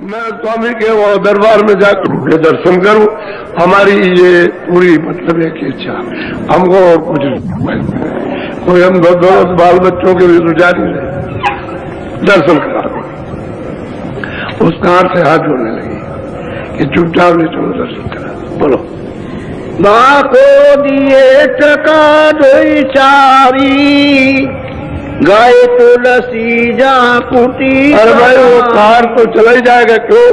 मैं स्वामी के वो दरबार में जाकर उनके दर्शन करूं, हमारी ये पूरी मतलब एक इच्छा। हमको कुछ कोई हम दो बाल बच्चों के भी रुझान मिले, दर्शन करा दो। उस कार से हाथ जोड़ने लगी कि चुपचाप ले चलो दर्शन करा। बोलो बाको दिए टका धोई चारी गाय तुलसी जहाँ कुटी। अरे भाई वो कार तो चला ही जाएगा, क्यों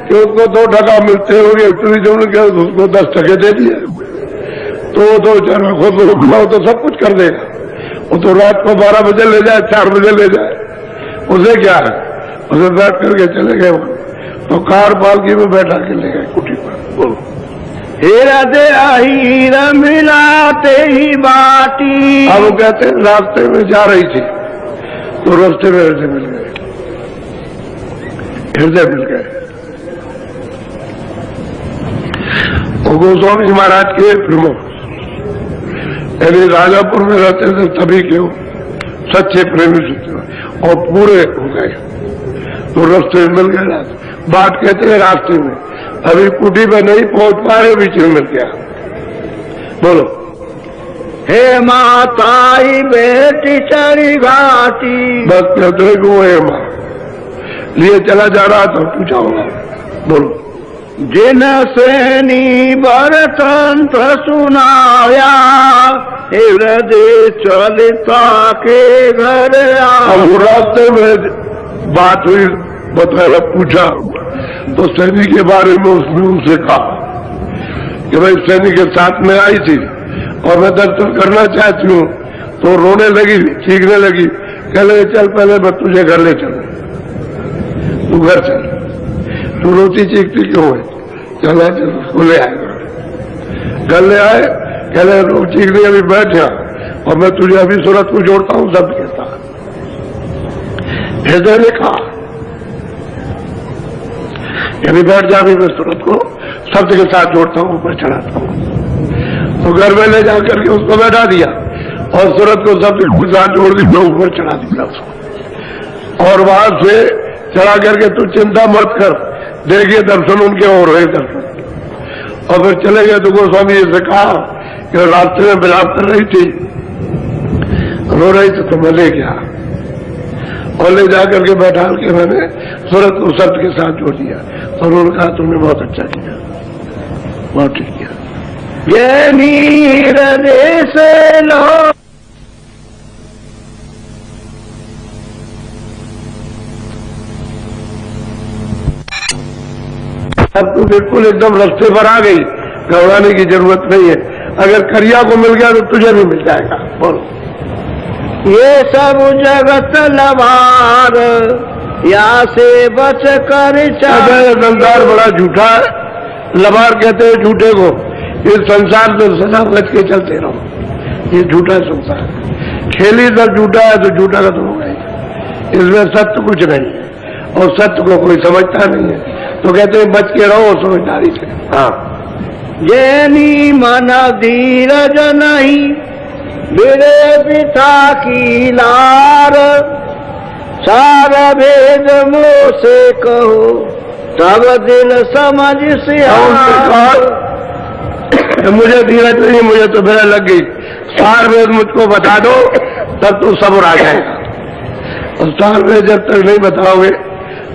कि उसको 2 टका मिलते होंगे, टूरिज्म ने उसको 10 टके दे दिए तो वो तो रुकवाओ तो सब कुछ कर देगा। वो तो रात को 12 बजे ले जाए, 4 बजे ले जाए, उसे क्या है, उसे बैठ करके चले गए वहां। तो कार पालकी में बैठा के ले गए कुटी पर। बोलो हीरा दे हीरा मिलाते ही बाटी। अब वो कहते हैं रास्ते में जा रही थी तो रास्ते में हृदय मिल गए, हृदय मिल गए। और गोस्वामी महाराज के फिल्मों यानी राजापुर में रहते थे तभी के सच्चे प्रेमी सुनते और पूरे हो गए तो रास्ते में मिल गए। बात कहते हैं रास्ते में, अभी कुटी में नहीं पहुंच पा रहे, बीच में मिल गया। बोलो हे माताई बेटी चढ़ी घाटी। बस कहते को वो है माँ लिए चला जा रहा तो पूछा होगा। बोलो जिन सेनी बरतंत्र सुनाया हृदय चलिता के घर अब रास्ते में बात हुई, बताया, पूछा तो सैनी के बारे में उसने उनसे कहा कि भाई सैनी के साथ में आई थी और मैं दर्शन करना चाहती हूँ। तो रोने लगी, चीखने लगी, कह लगे चल पहले मैं तुझे घर ले चलूं, तू घर चल। तू रोती चीखती क्यों है? चला चल उसको ले आए, घर ले आए। कह लगे रो चीखती अभी बैठ जा और मैं तुझे अभी सूरत को जोड़ता हूँ शब्द के साथ। हृदय ने कहा यानी बैठ जा भी मैं सूरत को शब्द के साथ जोड़ता हूँ, ऊपर चढ़ाता हूँ। तो घर में ले जाकर के उसको बैठा दिया और सूरत को शब्द के साथ जोड़ दी, मैं ऊपर चढ़ा दिया उसको। और वहां से चढ़ा करके तू चिंता मत कर, देखिए दर्शन उनके हो रहे दर्शन। और फिर चले गए तो गोस्वामी जी से कहा कि रास्ते में विलाप कर रही थी, रो रही थी, तो मैं ले गया और ले जाकर के बैठा के मैंने सूरत को शब्द के साथ जोड़ दिया। और उन्होंने कहा तुमने बहुत अच्छा किया, बहुत ठीक किया। ये नीर से लो अब तू बिल्कुल एकदम रास्ते पर आ गई, घबराने की जरूरत नहीं है। अगर करिया को मिल गया तो तुझे भी मिल जाएगा। बोलो ये सब जगत लबार या से बच कर संसार बड़ा झूठा है। लबार कहते हैं झूठे को। इस संसार से सदा बच के चलते रहो, ये झूठा संसार। खेली सब झूठा है तो झूठा खत्म हो गई। इसमें सत्य कुछ नहीं है और सत्य को कोई समझता नहीं है, तो कहते हैं बच के रहो समझदारी से। हाँ जैनी मन धीरज नहीं बिरे पिता की लार सार भेद मुँह से कहो तब दिल समझ से। मुझे धीरज नहीं, मुझे तो भय लग गई, सार भेद मुझको बता दो तब तो सब्र आ जाएगा। और सार भेद जब तक नहीं बताओगे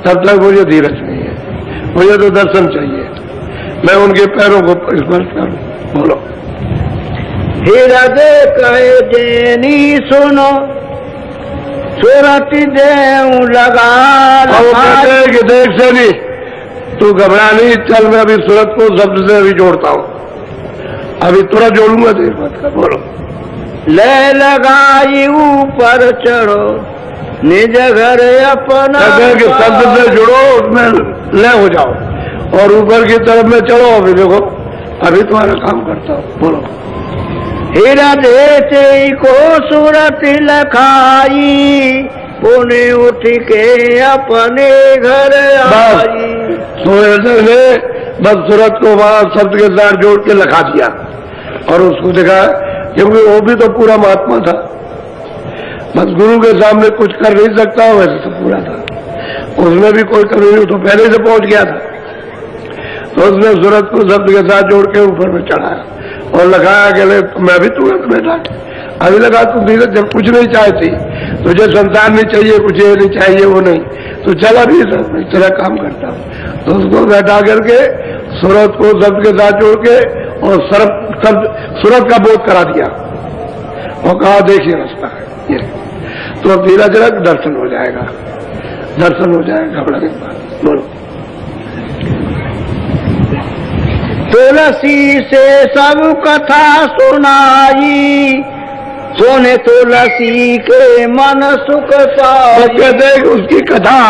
तब तक मुझे धीरज नहीं है। मुझे तो दर्शन चाहिए, मैं उनके पैरों को स्पर्श करूं। बोलो हृदय कहे जैनी सुनो सूरत देऊ लगा। कि देख से नहीं, तू घबरा नहीं, चल मैं अभी सूरत को शब्द से अभी जोड़ता हूँ, अभी तुरंत जोड़ूंगा, देर मत कर। बोलो ले लगाई ऊपर चढ़ो निज घर अपना। के शब्द से जुड़ो, उसमें लय हो जाओ और ऊपर की तरफ में चलो। अभी देखो अभी तुम्हारा काम करता हूँ। बोलो हृदय को सूरत लखाई पुण्य उठ के अपने घर आई। तो ने बस सूरत को वहां शब्द के साथ जोड़ के लिखा दिया और उसको देखा, क्योंकि वो भी तो पूरा महात्मा था, बस गुरु के सामने कुछ कर नहीं सकता, वैसे तो पूरा था। उसमें भी कोई कमी नहीं, तो पहले से पहुंच गया था। तो उसने सूरत को शब्द के साथ जोड़ के ऊपर में चढ़ाया और लगाया कि मैं भी तुरंत बैठा। अभी लगा तू धीरज जब कुछ नहीं चाहती, तुझे संसार नहीं चाहिए, कुछ ये नहीं चाहिए, वो नहीं, तो चला भी तेरा काम करता हूं। तो उसको बैठा करके सूरत को शब्द के साथ जोड़ के और सूरत का बोध करा दिया और कहा देखिए रास्ता है ये। तो अब धीरज रख, दर्शन हो जाएगा, दर्शन हो जाएगा घबराने के बाद। बोलो। तुलसी से सब कथा सुनाई, सोने तुलसी के मन सुख पाई। कहते हैं कि उसकी कथा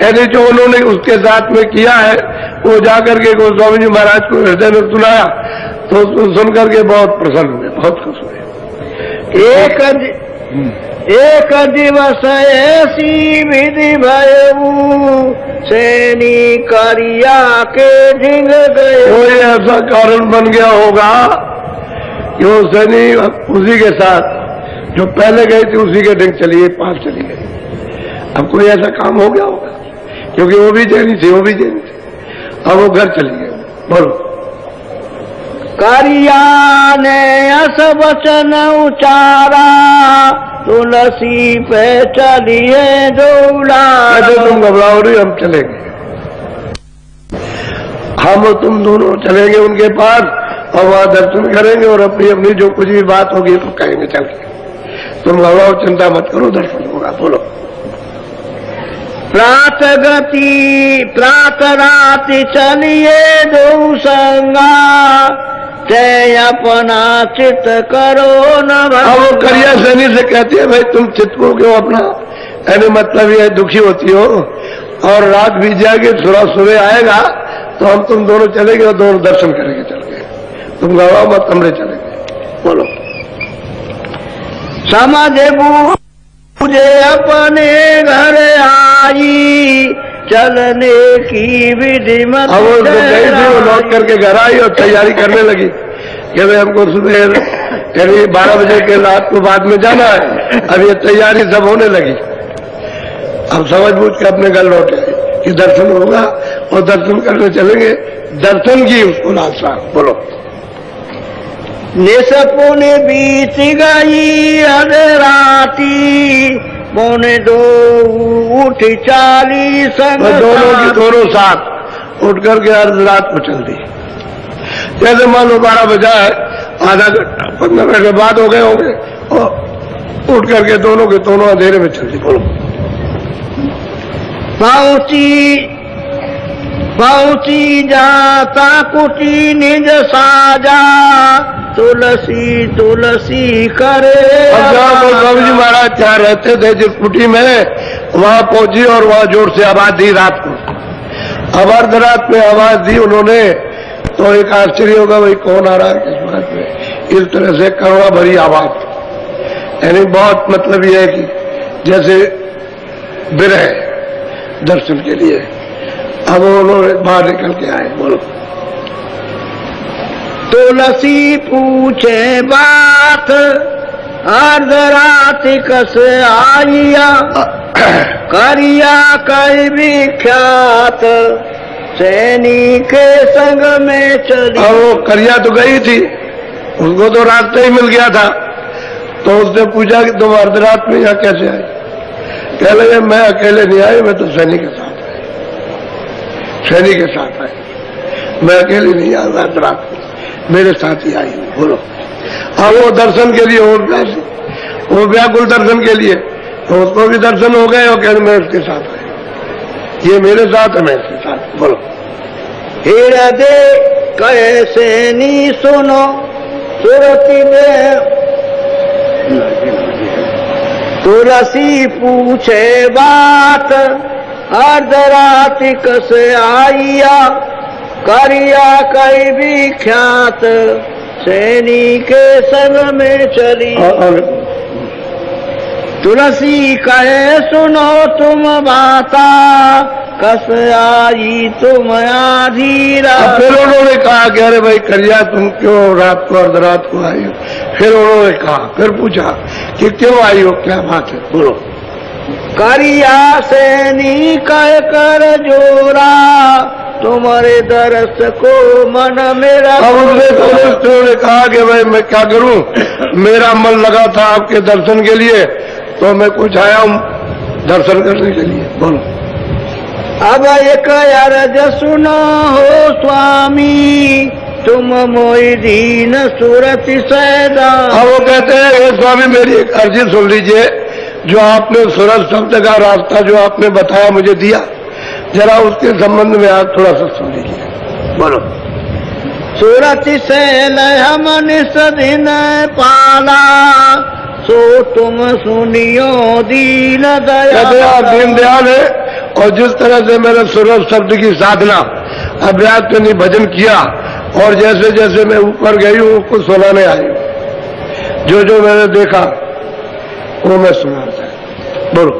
यानी जो उन्होंने उसके साथ में किया है वो जाकर के गोस्वामी जी महाराज को हृदय में सुनाया, तो उसको सुनकर के बहुत प्रसन्न हुए, बहुत खुश हुए। एक दिवस ऐसी विधि भयऊ, सैनी करिया के ढिंग गए। कोई ऐसा कारण बन गया होगा कि वो सैनी उसी के साथ जो पहले गए थे उसी के ढंग चलिए पास चली गई। अब कोई ऐसा काम हो गया होगा, क्योंकि वो भी जैनी थी, वो भी जैनी थी, अब वो घर चली गए। बोलो। करिया ने अस वचन उचारा, तुलसी पे चलिए दौड़ा। तुम घबराओ नहीं, हम चलेंगे, हम तुम दोनों चलेंगे उनके पास और वहां दर्शन करेंगे और अपनी अपनी जो कुछ भी बात होगी तो कहेंगे चल के। तुम घबराओ, चिंता मत करो, दर्शन होगा। बोलो। प्रात राति चलिए दो संगा, ते अपना चित करो न भंगा। वो करिया सैनी से कहती है भाई तुम चित्त को क्यों अपना, यानी मतलब ये दुखी होती हो और रात बीत जाएगी, सुबह आएगा तो हम तुम दोनों चलेंगे और दोनों दर्शन करेंगे चल के। तुम गवाओ मत, हमरे चलेंगे। बोलो। समझ मुझे अपने घर आई, चलने की विधि मत। अब वो गई थी, वो लौट करके घर आई और तैयारी करने लगी कि भाई हमको सुबह यानी 12 बजे के रात को बाद में जाना है। अब ये तैयारी सब होने लगी। अब समझ बूझ के अपने घर लौटे कि दर्शन होगा और दर्शन करने चलेंगे। दर्शन की उसको लालसा। बोलो। निसपुन बीत गई अधराती, पौने दो उठ चाली संग। दोनों की दोनों साथ उठ करके अर्ध रात को चल दी। जैसे मान लो 12 बजा है, आधा घंटा 15 मिनट बाद हो गए होंगे और उठ करके दोनों के दोनों अंधेरे में चल दी। बोलो। पहुंची जाता कुटी निज साजा, तुलसी तुलसी करे। अब जहाँ गोस्वामी जी महाराज जहाँ रहते थे जिस कुटी में, वहां पहुंची और वहां जोर से आवाज दी रात को। अब अर्ध रात में आवाज दी उन्होंने, तो एक आश्चर्य होगा भाई कौन आ रहा है किस वक्त में। इस तरह से करुणा भरी आवाज, यानी बहुत मतलब यह है कि जैसे विरह दर्शन के लिए। अब उन्होंने बाहर निकल के आए। बोलो। तुलसी पूछे बात, अर्ध रात कस आइया, करिया कई विख्यात, सैनी के संग में चली। और वो करिया तो गई थी, उसको तो रास्ता ही मिल गया था, तो उसने पूछा कि तुम अर्ध रात में यहाँ कैसे आई। कह लगे मैं अकेले नहीं आई, मैं तो सैनी के साथ आई, सैनी के साथ आई, मैं अकेले नहीं आई अर्ध रात में, मेरे साथ ही आई हूँ। बोलो। अब वो दर्शन के लिए वो व्याकुल दर्शन के लिए, तो उसको भी दर्शन हो गए और कहने मैं उसके साथ आई, ये मेरे साथ है, मैं इसके साथ। बोलो। हृदय कैसे नी सुनो सुरति में, तुलसी पूछे बात, अर्ध रात कस आइया, करिया कई विख्यात, सैनी के संग में चली। तुलसी कहे सुनो तुम बाता, कस आई तुम आधी रात। फिर उन्होंने कहा कि अरे भाई करिया तुम क्यों रात को अर्ध रात को आई हो। फिर उन्होंने कहा, फिर पूछा कि क्यों आई हो, क्या बात है। बोलो। करिया सैनी कह कर जोरा, तुम्हारे दरस को मन मेरा। अब उसने कहा कि भाई मैं क्या करूं, मेरा मन लगा था आपके दर्शन के लिए, तो मैं कुछ आया हूं दर्शन करने के लिए। बोलो। अब एक अर्ज सुनो हो स्वामी, तुम मोई दीन सूरत सैदा। अब वो कहते हैं हे स्वामी मेरी एक अर्जी सुन लीजिए, जो आपने सूरत शब्द का रास्ता जो आपने बताया मुझे दिया, जरा उसके संबंध में आप थोड़ा सा सुन लीजिए। बोलो। सूरत से हमन सदिन पाला, सो तुम सुनियो दीन दया। कहते आप दीन दयाल है, और जिस तरह से मैंने सूरत शब्द की साधना अभ्यास में भजन किया, और जैसे जैसे मैं ऊपर गई हूँ उसको सुनाने आई, जो जो मैंने देखा वो मैं सुना। बोलो।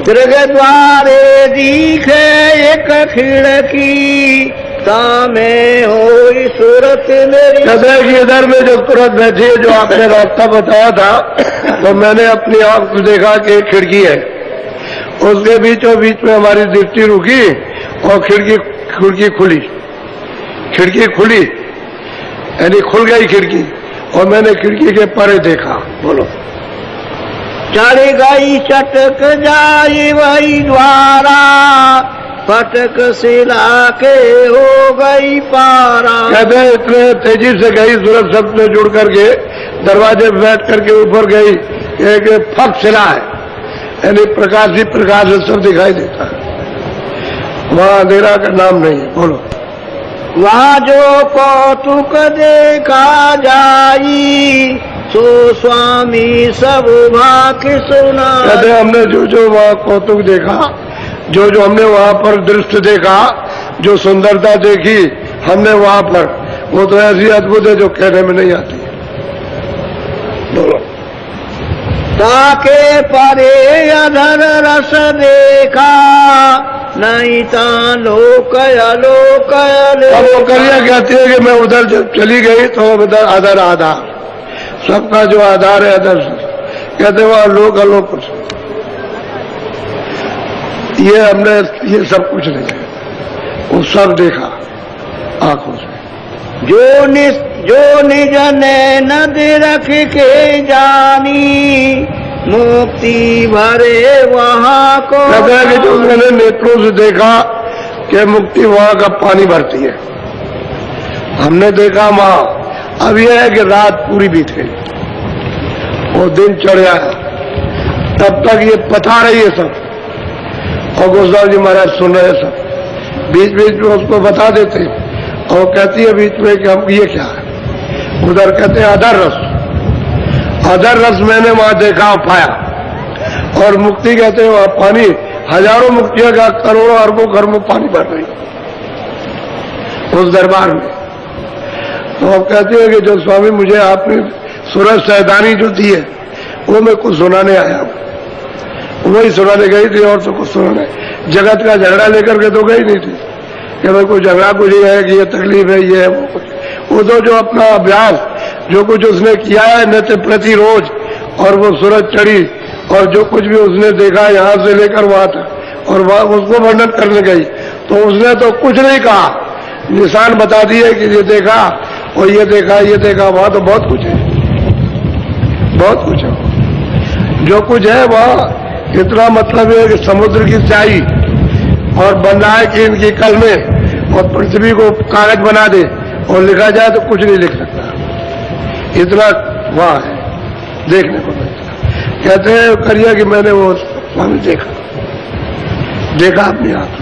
दृग द्वारे दिखे एक खिड़की, तामे होई सूरत मेरी। कहते हैं कि इधर में जो सूरत बैठी है, जो आपने रास्ता बताया था, तो मैंने अपनी आंख से देखा कि एक खिड़की है, उसके बीचों बीच में हमारी दृष्टि रुकी और खिड़की खुली, यानी खुल गई खिड़की, और मैंने खिड़की के परे देखा। बोलो। चढ़ गई चटक जाई वही द्वारा, फटक सिला के हो गई पारा। कहते हैं इतने तेजी से गई, सूरत शब्द में जुड़ करके दरवाजे पे बैठ करके ऊपर गई, एक फट सिला है, यानी प्रकाश ही प्रकाश सब दिखाई देता है, वहां अंधेरा का नाम नहीं है। बोलो। वहाँ जो कौतुक देखा जाई, सो स्वामी सब भाग्य सुना। कहते हमने जो जो वहाँ कौतुक देखा, जो जो हमने वहाँ पर दृश्य देखा, जो सुंदरता देखी हमने वहाँ पर, वो तो ऐसी अद्भुत है जो कहने में नहीं आती। बोलो। ताके परे अधर रस देखा, नहीं तानो कयलो कयले। अब वो करिया कहती है कि मैं उधर जब चली गई तो उधर अधर आधार, सबका जो आधार है अधर, कहते वहां लोक अलोक, ये हमने ये सब कुछ नहीं है, वो सब देखा आंखों से। जो निज नैन रख के जानी, मुक्ति भरे वहाँ को। कहते हैं कि जो मैंने नेत्रों से देखा कि मुक्ति वहाँ का पानी भरती है, हमने देखा वहाँ। अब यह है कि रात पूरी बीत गई, वो दिन चढ़ गया, तब तक ये बता रही है सब, और गोस्वामी जी महाराज सुन रहे सब, बीच बीच में उसको बता देते, और कहती है बीच में कि हम ये क्या है, उधर कहते हैं अधर रस मैंने वहां देखा पाया, और मुक्ति कहते हैं वहां पानी, हजारों मुक्तियों का करोड़ों अरबों खरबों पानी भर रही उस दरबार में। तो अब कहते हैं कि जो स्वामी मुझे आपने सूरज सैदानी जो दी है, वो मैं कुछ सुनाने आया हूं। वही सुनाने गई थी, और तो कुछ सुनाने, जगत का झगड़ा लेकर के तो गई नहीं थी कि मैं कोई झगड़ा कुछ ही है कि ये तकलीफ है, ये है वो कुछ। वो तो जो अपना अभ्यास जो कुछ उसने किया है नित्य प्रति रोज, और वो सूरज चढ़ी, और जो कुछ भी उसने देखा यहाँ से लेकर वहां तक, और वहां उसको वर्णन करने गई, तो उसने तो कुछ नहीं कहा, निशान बता दिए कि ये देखा और ये देखा, वहां तो बहुत कुछ है, बहुत कुछ है। जो कुछ है वहां इतना मतलब है कि समुद्र की स्याही, और बन रहा है कि इनकी कलमें, और पृथ्वी को कागज बना दे और लिखा जाए तो कुछ नहीं लिख सकता, इतना वहां है देखने को मिलता। कहते हैं करिया कि मैंने वो स्वामी देखा अपने आप में,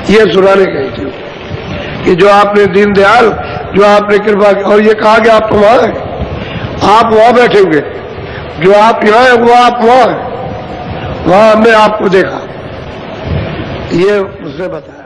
ये सुनाने गई थी कि जो आपने दीन दयाल, जो आपने कृपा की, और ये कहा कि आप तो वहां हैं, आप वहां बैठे हुए, जो आप यहाँ है वो आप वहां हैं, वहां हमने आपको देखा, ये उसने बताया।